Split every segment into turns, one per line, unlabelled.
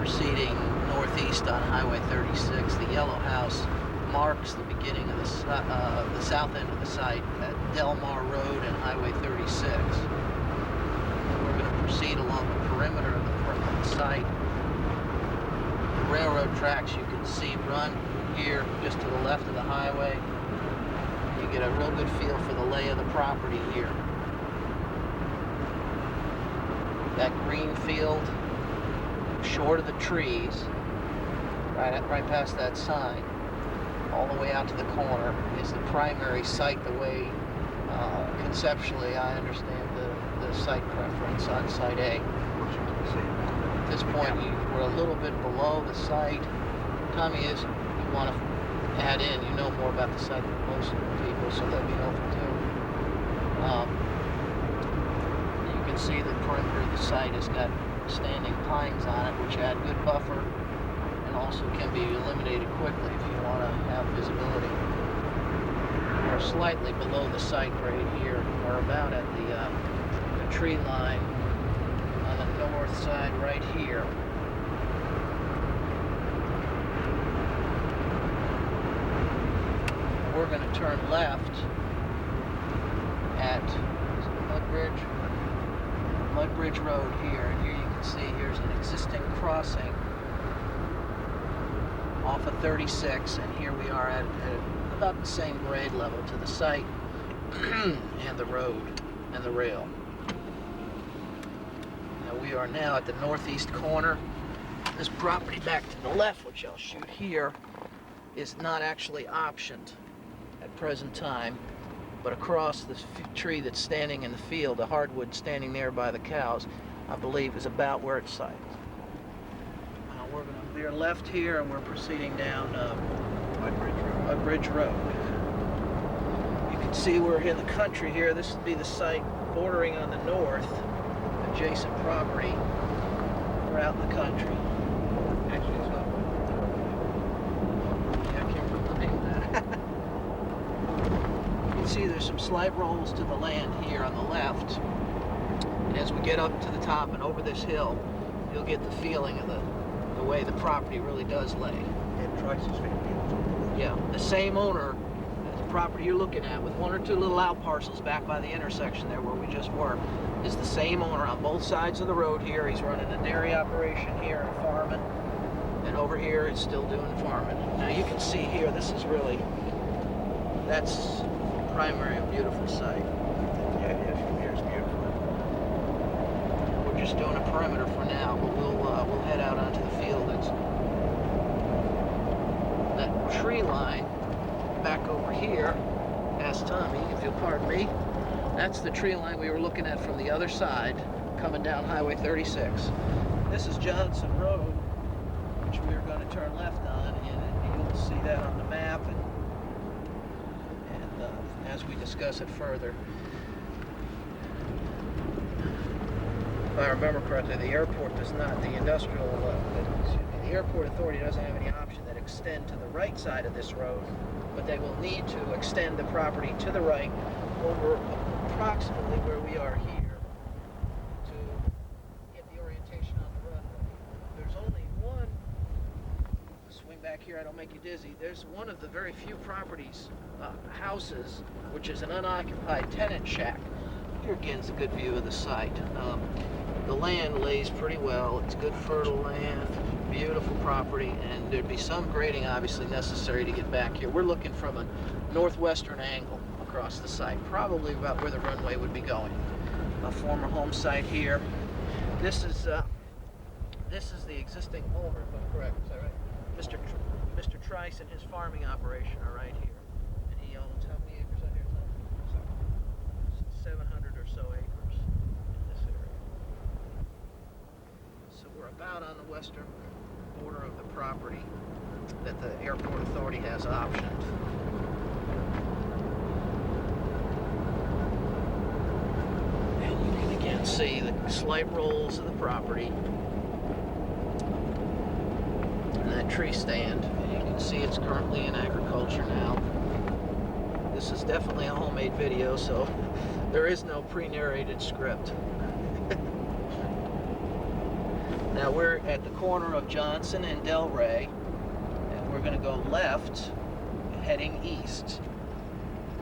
proceeding northeast on Highway 36. The yellow house marks the beginning of the south end of the site at Del Mar Road and Highway 36. We're going to proceed along the perimeter of the site. The railroad tracks you can see run here just to the left of the highway. You get a real good feel for the lay of the property here. That green field, short of the trees, right past that sign, all the way out to the corner, is the primary site. The way conceptually I understand the site preference on Site A. At this point, we're a little bit below the site. Tommy, is you want to add in? You know more about the site than most people, so that'd be helpful too. You can see the perimeter of the site has got standing pines on it, which add good buffer and also can be eliminated quickly if you want to have visibility. We're slightly below the site grade here. We're about at the tree line on the north side right here. We're going to turn left at Mudbridge Road here, and here you can see here's an existing crossing off of 36, and here we are at about the same grade level to the site and the road and the rail. Now we are now at the northeast corner. This property back to the left, which I'll shoot here, is not actually optioned at present time, but across the tree that's standing in the field, the hardwood standing there by the cows, I believe is about where it sites. We're going to veer left here, and we're proceeding down Mudbridge Road. You can see we're in the country here. This would be the site bordering on the north, adjacent property. We're out in the country. Actually, it's not. Yeah, I can't remember the name of that. You can see there's some slight rolls to the land here on the left. And as we get up to the top and over this hill, you'll get the feeling of the way the property really does lay.
And Trice's family.
Yeah, the same owner as the property you're looking at, with one or two little out parcels back by the intersection there where we just were, is the same owner on both sides of the road here. He's running a dairy operation here and farming, and over here it's still doing farming. Now you can see here, this is really, that's primary and beautiful site.
Yeah, it is. It's beautiful.
We're just doing a perimeter for now, but we'll head out onto the field. It's that tree line back over here. Ask Tommy if you'll pardon me. That's the tree line we were looking at from the other side, coming down Highway 36. This is Johnson Road, which we are going to turn left on, and you'll see that on the map, and as we discuss it further. If I remember correctly, the airport does not, the airport authority doesn't have any option that extend to the right side of this road, but they will need to extend the property to the right over approximately where we are here to get the orientation on the runway. There's only one, swing back here, I don't make you dizzy, there's one of the very few properties, houses, which is an unoccupied tenant shack. Here again is a good view of the site. The land lays pretty well. It's good fertile land, beautiful property, and there'd be some grading obviously necessary to get back here. We're looking from a northwestern angle across the site, probably about where the runway would be going. A former home site here. This is the existing owner, if I'm correct. Is that right? Mr. Trice and his farming operation are right here, and he owns how many acres out here? 700 or so acres in this area. So we're about on the western border of the property that the airport authority has optioned. And you can again see the slight rolls of the property and that tree stand. And you can see it's currently in agriculture now. This is definitely a homemade video, so there is no pre-narrated script. Now we're at the corner of Johnson and Delray, and we're going to go left, heading east.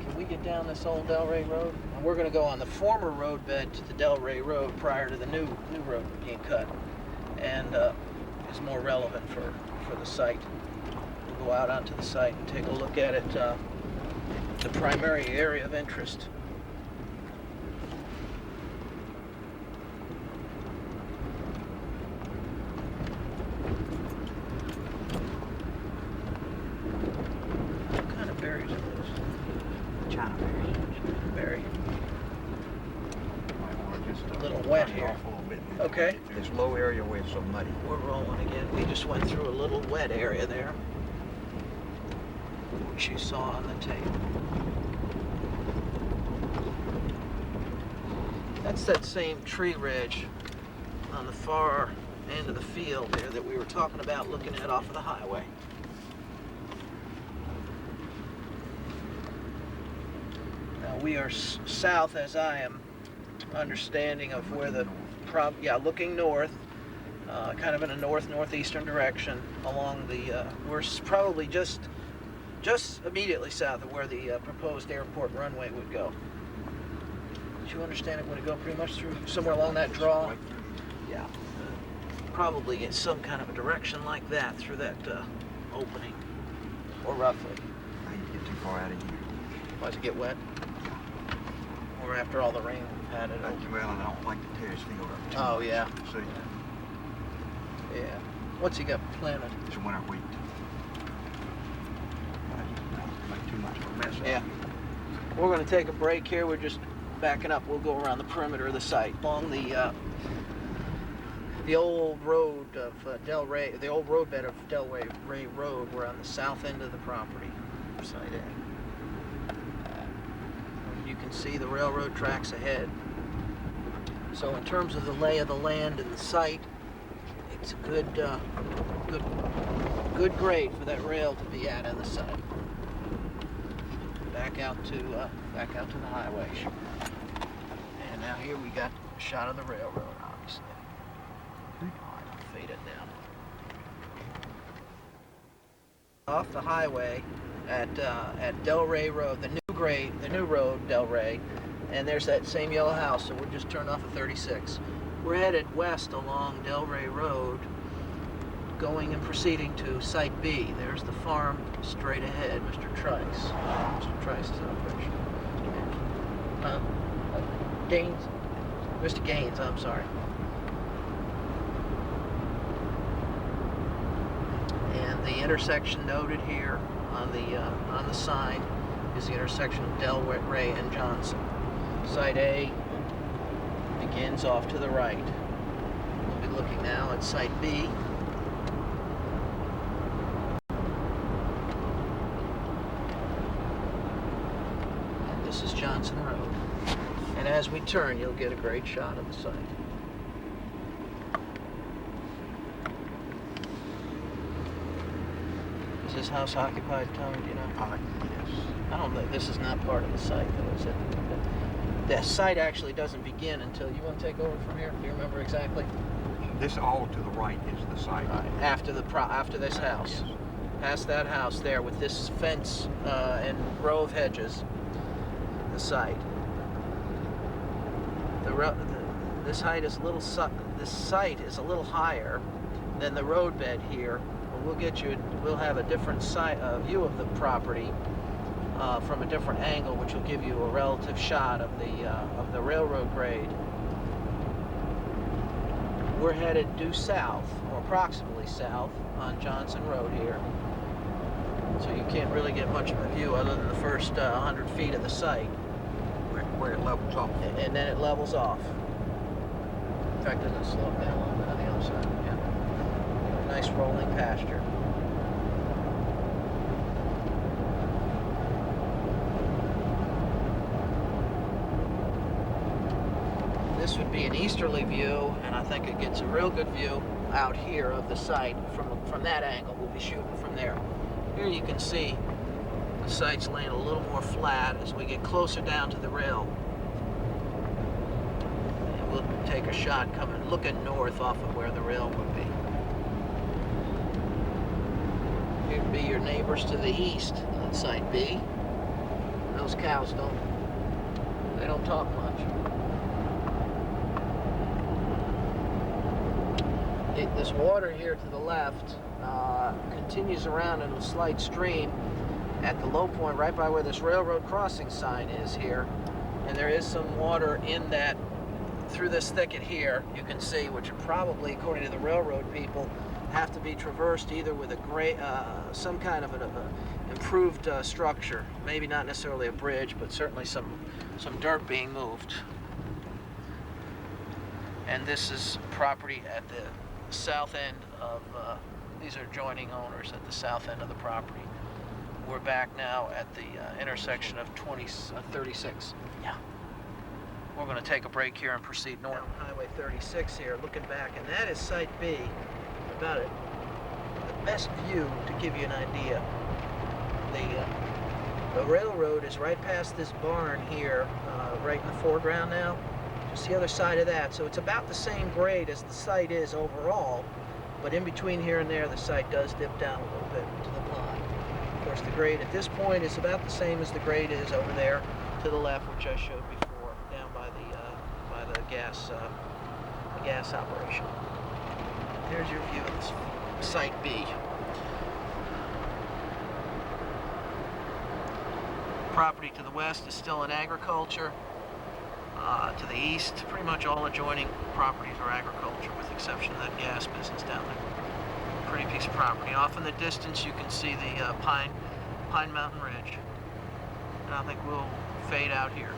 Can we get down this old Delray Road? And we're going to go on the former roadbed to the Delray Road prior to the new road being cut, and is more relevant for the site. We'll go out onto the site and take a look at it, the primary area of interest. What kind of berries are those?
China berries.
Berry.
Might want to just
A little wet
turn it
here.
off a little bit.
Okay.
This low area where it's so muddy.
We're rolling again. We just went through a little wet area there, which you saw on the tape. That's that same tree ridge on the far end of the field there that we were talking about looking at off of the highway. Now we are south, as I am understanding, of where the looking north, kind of in a northeastern direction along the, we're probably just immediately south of where the proposed airport runway would go. Did you understand it would go pretty much through somewhere along that draw? Yeah. Probably in some kind of a direction like that through that opening, or roughly.
I hate to get too far out of here.
Why, to get wet? Or after all the rain we've had it.
Well, and I don't like to tear his field up too
Oh,
much.
yeah.
See,
Yeah. What's he got planted?
it's winter wheat. Make too much of a mess of it.
Yeah. We're going to take a break here. We're just backing up. We'll go around the perimeter of the site along the old road of Delray, the old roadbed of Delray Road. We're on the south end of the property, side A. You can see the railroad tracks ahead. So in terms of the lay of the land and the site, it's a good grade for that rail to be at on the site. Back out to the highway. And now here we got a shot of the railroad, obviously. All right, I'll fade it down. Off the highway at Delray Road, the new road, Delray, and there's that same yellow house, so we'll just turn off at 36. We're headed west along Delray Road, going and proceeding to Site B. There's the farm straight ahead, Mr. Trice. Mr. Trice's operation. Gaines? Mr. Gaines, I'm sorry. And the intersection noted here on the sign is the intersection of Delray and Johnson. Site A begins off to the right. We'll be looking now at Site B. And this is Johnson Road. And as we turn, you'll get a great shot of the site. Is this house occupied, Tommy? Do you know?
Yes.
I don't think this is not part of the site, though, is it? The site actually doesn't begin until, you want to take over from here? Do you remember exactly?
This all to the right is the site.
After this house.
Yes.
Past that house there with this fence and row of hedges, the site. This site is a little higher than the roadbed here. We'll have a different view of the property from a different angle, which will give you a relative shot of the railroad grade. We're headed due south, or approximately south, on Johnson Road here. So you can't really get much of a view other than the first 100 feet of the site.
Where it levels off.
And then it levels off. In fact, doesn't it slope down a little bit on the other side? Yeah. Nice rolling pasture. This would be an easterly view, and I think it gets a real good view out here of the site from that angle. We'll be shooting from there. Here you can see the site's laying a little more flat as we get closer down to the rail. And we'll take a shot looking north off of where the rail would be. Here would be your neighbors to the east on Site B. Those cows they don't talk much. This water here to the left continues around in a slight stream at the low point right by where this railroad crossing sign is here. And there is some water in that, through this thicket here, you can see, which would probably, according to the railroad people, have to be traversed either with some kind of an improved structure. Maybe not necessarily a bridge, but certainly some dirt being moved. And this is property at the south end of, these are adjoining owners at the south end of the property. We're back now at the intersection of 36. Yeah. We're going to take a break here and proceed north. Highway 36 here, looking back, and that is Site B. About it. The best view, to give you an idea, the railroad is right past this barn here, right in the foreground now. Just the other side of that. So it's about the same grade as the site is overall, but in between here and there, the site does dip down a little bit to the pond. Of course, the grade at this point is about the same as the grade is over there to the left, which I showed before, down by the gas operation. There's your view of this Site B. Property to the west is still in agriculture. To the east, pretty much all adjoining properties are agriculture, with the exception of that gas business down there. Pretty piece of property. Off in the distance, you can see the Pine Mountain Ridge. And I think we'll fade out here.